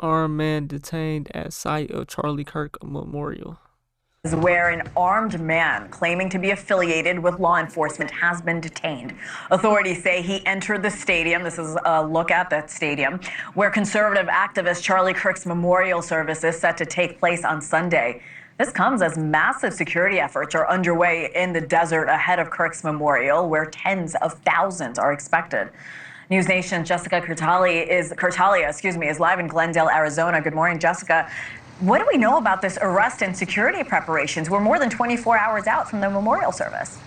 Armed man detained at site of Charlie Kirk Memorial. Where an armed man claiming to be affiliated with law enforcement has been detained. Authorities say he entered the stadium. This is a look at that stadium where conservative activist Charlie Kirk's memorial service is set to take place on Sunday. This comes as massive security efforts are underway in the desert ahead of Kirk's memorial, where tens of thousands are expected. News Nation's Jessica Curtalia is live in Glendale, Arizona. Good morning, Jessica. What do we know about this arrest and security preparations? We're more than 24 hours out from the memorial service.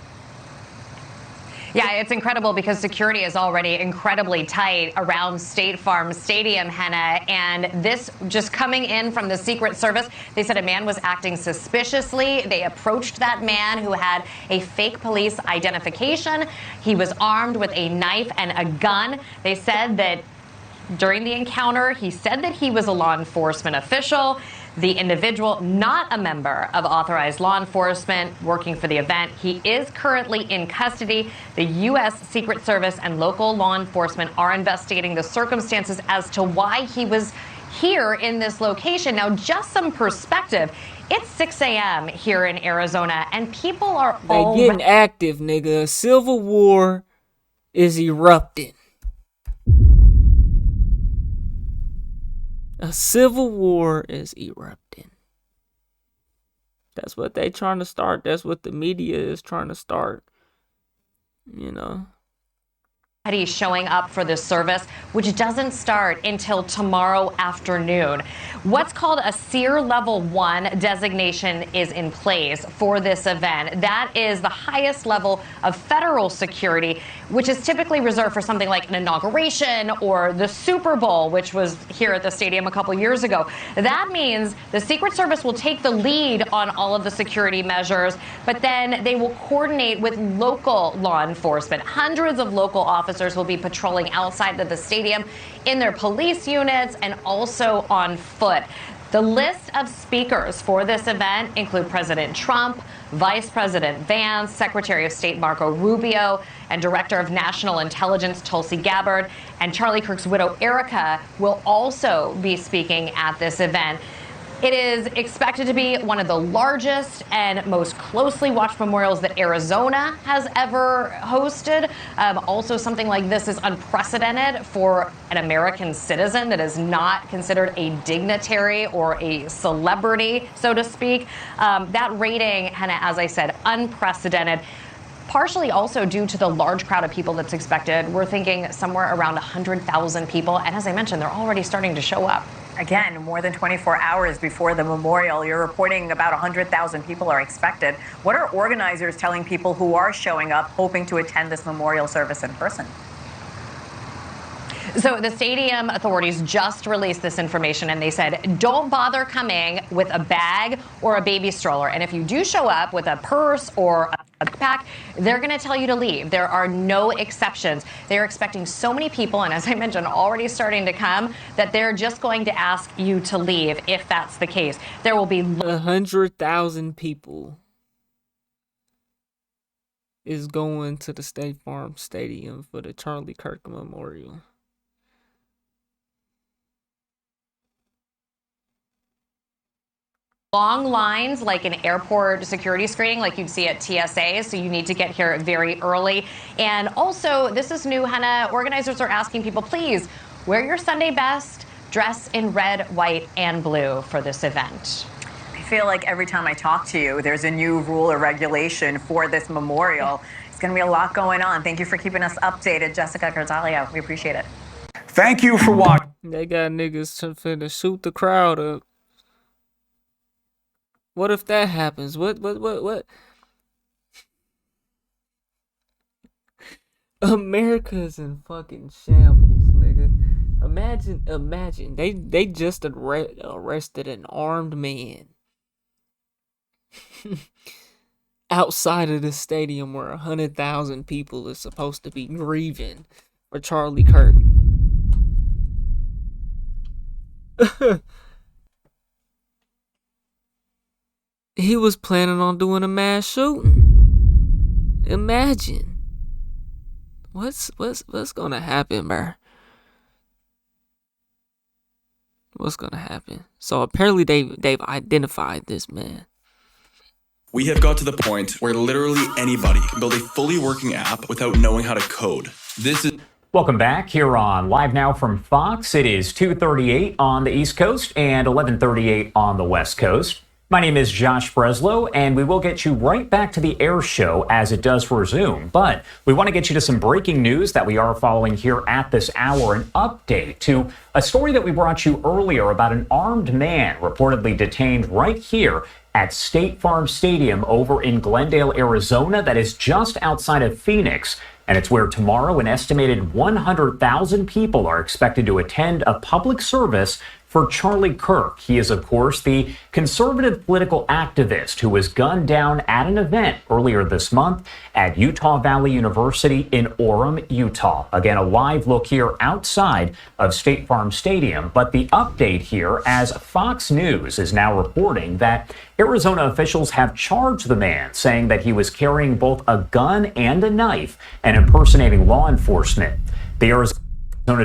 Yeah, it's incredible because security is already incredibly tight around State Farm Stadium, Henna. And this just coming in from the Secret Service, they said a man was acting suspiciously. They approached that man who had a fake police identification. He was armed with a knife and a gun. They said that during the encounter, he said that he was a law enforcement official. The individual, not a member of authorized law enforcement working for the event. He is currently in custody. The U.S. Secret Service and local law enforcement are investigating the circumstances as to why he was here in this location. Now, just some perspective. It's 6 a.m. here in Arizona, and people are all getting active, nigga. A civil war is erupting. A civil war is erupting. That's what they trying to start. That's what the media is trying to start. You know. He's showing up for this service, which doesn't start until tomorrow afternoon. What's called a SEER Level 1 designation is in place for this event. That is the highest level of federal security, which is typically reserved for something like an inauguration or the Super Bowl, which was here at the stadium a couple years ago. That means the Secret Service will take the lead on all of the security measures, but then they will coordinate with local law enforcement. Hundreds of local officers will be patrolling outside of the stadium in their police units and also on foot. The list of speakers for this event include President Trump, Vice President Vance, Secretary of State Marco Rubio, and Director of National Intelligence Tulsi Gabbard. And Charlie Kirk's widow, Erica, will also be speaking at this event. It is expected to be one of the largest and most closely watched memorials that Arizona has ever hosted. Also, something like this is unprecedented for an American citizen that is not considered a dignitary or a celebrity, so to speak. That rating, Hannah, as I said, unprecedented. Partially also due to the large crowd of people that's expected. We're thinking somewhere around 100,000 people. And as I mentioned, they're already starting to show up. Again, more than 24 hours before the memorial, you're reporting about 100,000 people are expected. What are organizers telling people who are showing up, hoping to attend this memorial service in person? So the stadium authorities just released this information, and they said, don't bother coming with a bag or a baby stroller. And if you do show up with a purse or a backpack, they're going to tell you to leave. There are no exceptions. They're expecting so many people, and as I mentioned, already starting to come, that they're just going to ask you to leave if that's the case. There will be 100,000 people is going to the State Farm Stadium for the Charlie Kirk Memorial. Long lines like an airport security screening like you'd see at TSA, so you need to get here very early. And also, this is new, Hannah. Organizers are asking people, please wear your Sunday best, dress in red, white, and blue for this event. I feel like every time I talk to you, there's a new rule or regulation for this memorial. It's going to be a lot going on. Thank you for keeping us updated, Jessica Curtalia. We appreciate it. Thank you for watching. They got niggas finna shoot the crowd up. What if that happens? What? America's in fucking shambles, nigga. Imagine. They just arrested an armed man outside of the stadium where 100,000 people is supposed to be grieving for Charlie Kirk. He was planning on doing a mass shooting. Imagine. What's gonna happen, bro? what's gonna happen. So apparently they've identified this man. We have got to the point where literally anybody can build a fully working app without knowing how to code. This is... Welcome back here on Live Now from Fox. It is 2:38 on the East Coast and 11:38 on the West Coast. My name is Josh Breslow, and we will get you right back to the air show as it does resume. But we want to get you to some breaking news that we are following here at this hour, an update to a story that we brought you earlier about an armed man reportedly detained right here at State Farm Stadium over in Glendale, Arizona, that is just outside of Phoenix. And it's where tomorrow an estimated 100,000 people are expected to attend a public service for Charlie Kirk. He is, of course, the conservative political activist who was gunned down at an event earlier this month at Utah Valley University in Orem, Utah. Again, a live look here outside of State Farm Stadium. But the update here, as Fox News is now reporting that Arizona officials have charged the man, saying that he was carrying both a gun and a knife and impersonating law enforcement. The Arizona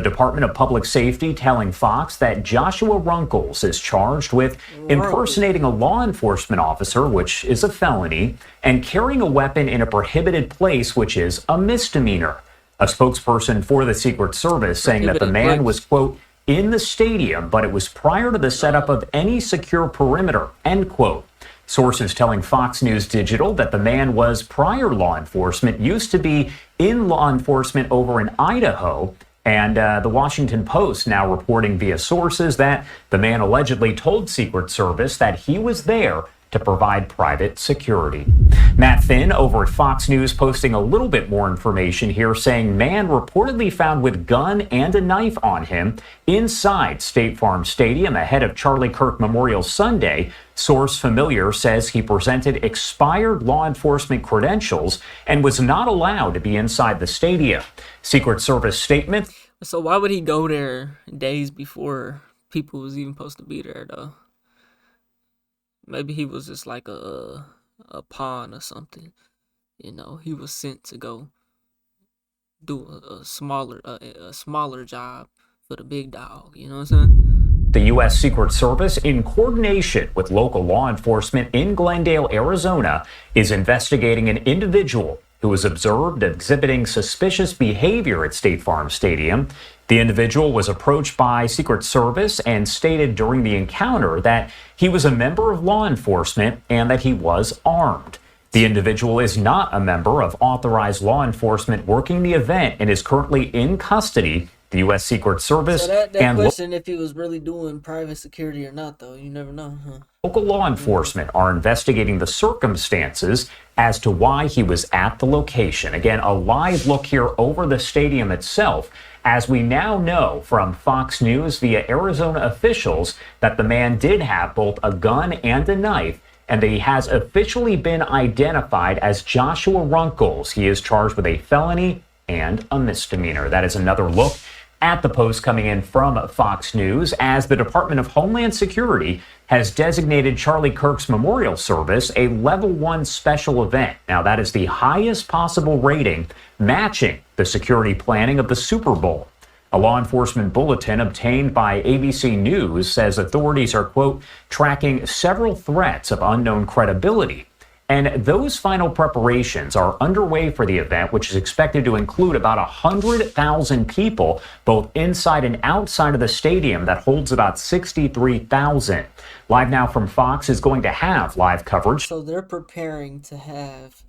Department of Public Safety telling Fox that Joshua Runkles is charged with impersonating a law enforcement officer, which is a felony, and carrying a weapon in a prohibited place, which is a misdemeanor. A spokesperson for the Secret Service saying that the man was, quote, in the stadium, but it was prior to the setup of any secure perimeter, end quote. Sources telling Fox News Digital that the man was prior law enforcement, used to be in law enforcement over in Idaho. And the Washington Post now reporting via sources that the man allegedly told Secret Service that he was there to provide private security. Matt Finn over at Fox News posting a little bit more information here, saying man reportedly found with gun and a knife on him inside State Farm Stadium ahead of Charlie Kirk Memorial Sunday. Source familiar says he presented expired law enforcement credentials and was not allowed to be inside the stadium. Secret Service statement. So why would he go there days before people was even supposed to be there, though? Maybe he was just like a pawn or something. You know, he was sent to go do a smaller job for the big dog. You know what I'm saying? The U.S. Secret Service, in coordination with local law enforcement in Glendale, Arizona, is investigating an individual who was observed exhibiting suspicious behavior at State Farm Stadium. The individual was approached by Secret Service and stated during the encounter that he was a member of law enforcement and that he was armed. The individual is not a member of authorized law enforcement working the event and is currently in custody. The U.S. Secret Service so that question if he was really doing private security or not, though, you never know, huh? Local law enforcement are investigating the circumstances as to why he was at the location. Again, a live look here over the stadium itself, as we now know from Fox News via Arizona officials that the man did have both a gun and a knife, and that he has officially been identified as Joshua Runkles. He is charged with a felony and a misdemeanor. That is another look at the post coming in from Fox News, as the Department of Homeland Security has designated Charlie Kirk's memorial service a Level 1 special event. Now, that is the highest possible rating, matching the security planning of the Super Bowl. A law enforcement bulletin obtained by ABC News says authorities are, quote, tracking several threats of unknown credibility. And those final preparations are underway for the event, which is expected to include about 100,000 people, both inside and outside of the stadium that holds about 63,000. Live Now from Fox is going to have live coverage. So they're preparing to have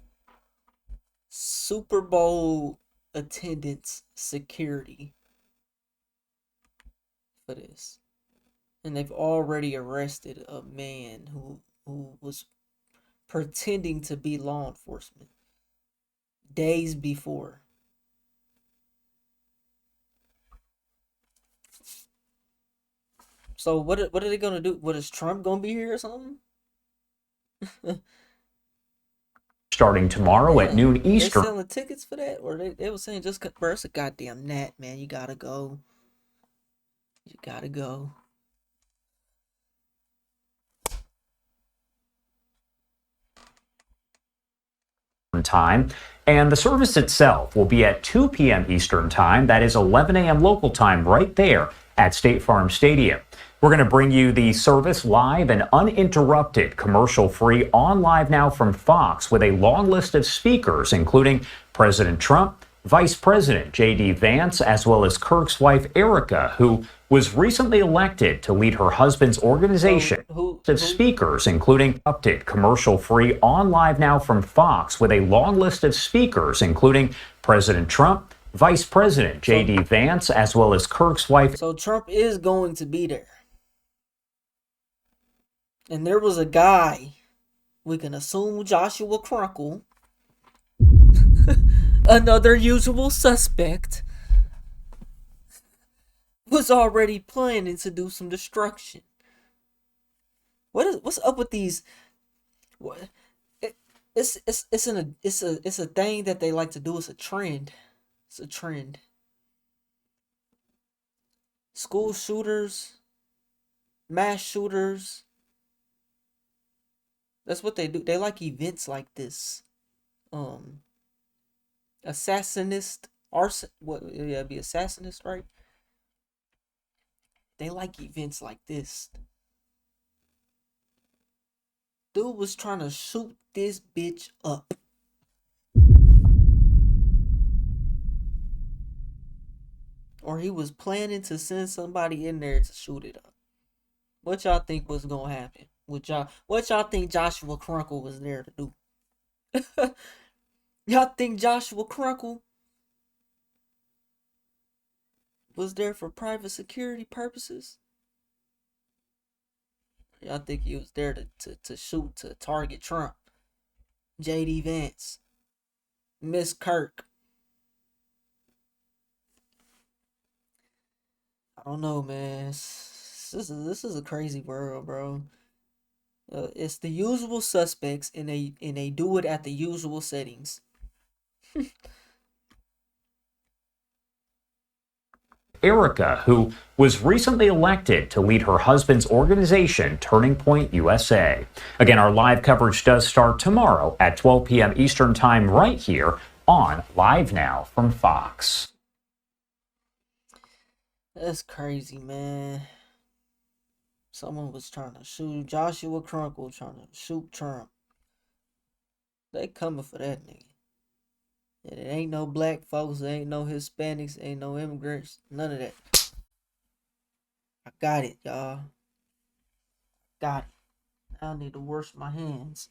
Super Bowl attendance security for this. And they've already arrested a man who was pretending to be law enforcement days before. So what are they gonna do? What, is Trump gonna be here or something? Starting tomorrow at noon Eastern. They selling tickets for that, or they were saying just bro, it's a goddamn gnat, man. You gotta go. You gotta go. Time, and the service itself will be at 2 p.m. Eastern Time. That is 11 a.m. local time right there at State Farm Stadium. We're going to bring you the service live and uninterrupted, commercial-free on Live Now from Fox with a long list of speakers, including President Trump, Vice President J.D. Vance, as well as Kirk's wife, Erica, who was recently elected to lead her husband's organization. Of speakers, including updated commercial-free on Live Now from Fox with a long list of speakers, including President Trump, Vice President J.D. Vance, as well as Kirk's wife. So Trump is going to be there. And there was a guy, we can assume Joshua Crunkle, another usual suspect, was already planning to do some destruction. What's up with these? What? It's a thing that they like to do. It's a trend. It's a trend. School shooters, mass shooters. That's what they do. They like events like this. Assassinist, arson. What? Yeah, it'd be assassinist, right? They like events like this. Dude was trying to shoot this bitch up. Or he was planning to send somebody in there to shoot it up. What y'all think was gonna happen? What y'all think Joshua Crunkle was there to do? Y'all think Joshua Crunkle was there for private security purposes? Y'all think he was there to shoot, to target Trump, J.D. Vance, Miss Kirk? I don't know, man. This is a crazy world, bro. It's the usual suspects, and they do it at the usual settings. Erica, who was recently elected to lead her husband's organization, Turning Point USA. Again, our live coverage does start tomorrow at 12 p.m. Eastern Time right here on Live Now from Fox. That's crazy, man. Someone was trying to shoot Joshua Crunkle, trying to shoot Trump. They coming for that nigga. And it ain't no black folks, there ain't no Hispanics, ain't no immigrants, none of that. I got it, y'all. Got it. I need to wash my hands.